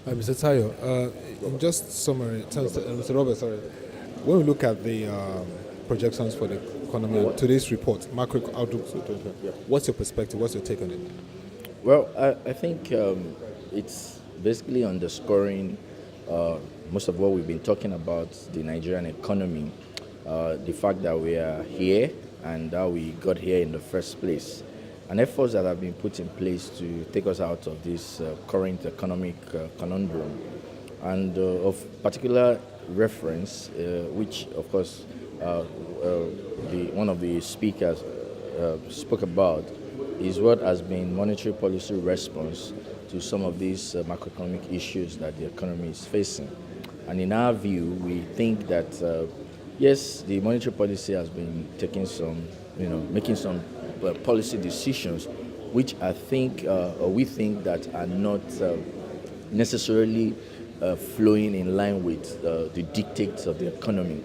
Mr. Tayo, in just summary, Mr. Robert, sorry, when we look at the projections for the economy and today's report, macro outlook, what's your perspective? What's your take on it? Well, I think it's basically underscoring most of what we've been talking about the Nigerian economy, the fact that we are here and how we got here in the first place, and efforts that have been put in place to take us out of this current economic conundrum. And of particular reference, which of course one of the speakers spoke about, is what has been monetary policy response to some of these macroeconomic issues that the economy is facing. And in our view, we think that yes, the monetary policy has been taking some, making some policy decisions, which I think or we think that are not necessarily flowing in line with the dictates of the economy.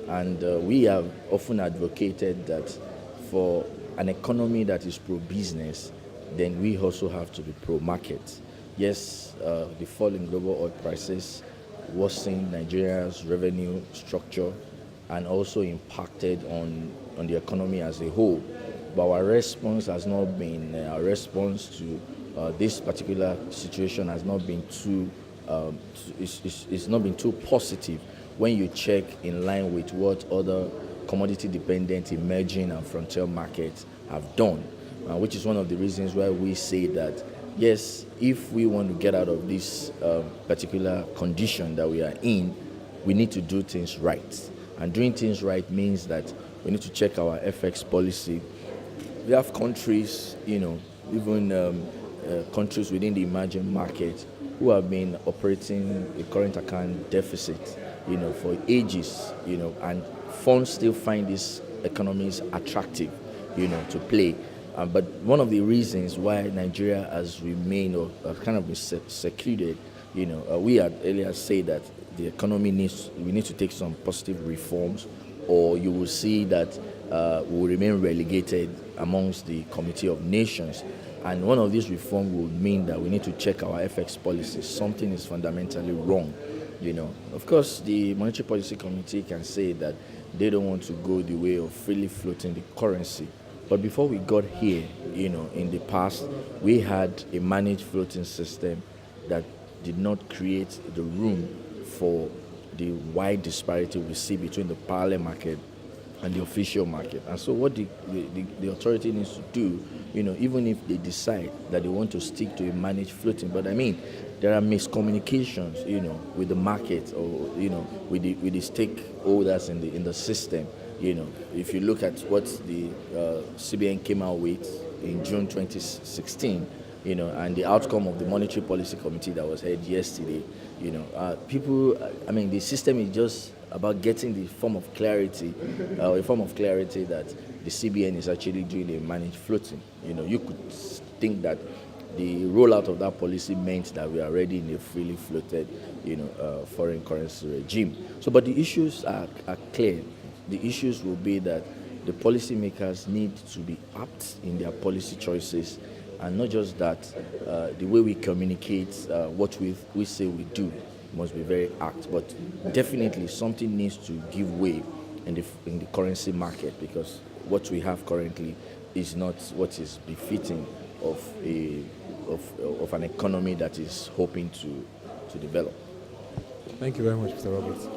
And we have often advocated that for an economy that is pro-business, then we also have to be pro-market. Yes, the fall in global oil prices worsened Nigeria's revenue structure and also impacted on the economy as a whole. But our response has not been, our response to this particular situation has not been too, it's not been too positive when you check in line with what other commodity-dependent emerging and frontier markets have done, which is one of the reasons why we say that, yes, if we want to get out of this particular condition that we are in, we need to do things right. And doing things right means that we need to check our FX policy. We have countries, even countries within the emerging market who have been operating a current account deficit, for ages, and funds still find these economies attractive, to play. But one of the reasons why Nigeria has remained or kind of been secluded, we had earlier said that the economy we need to take some positive reforms, or you will see that we will remain relegated amongst the Committee of Nations. And one of these reforms will mean that we need to check our FX policy. Something is fundamentally wrong. Of course, the Monetary Policy Committee can say that they don't want to go the way of freely floating the currency. But before we got here, in the past, we had a managed floating system that did not create the room for the wide disparity we see between the parallel market and the official market. And so what the authority needs to do, even if they decide that they want to stick to a managed floating, but there are miscommunications, with the market or, with the stakeholders in the system. If you look at what the CBN came out with in June 2016, and the outcome of the Monetary Policy Committee that was held yesterday, the system is just about getting the form of clarity, a form of clarity that the CBN is actually doing a managed floating. You could think that the rollout of that policy meant that we are already in a freely floated, foreign currency regime. So, but the issues are clear. The issues will be that the policymakers need to be apt in their policy choices, and not just that, the way we communicate what we say we do must be very apt, but definitely something needs to give way in the currency market, because what we have currently is not what is befitting of an economy that is hoping to develop. Thank you very much, Mr. Roberts.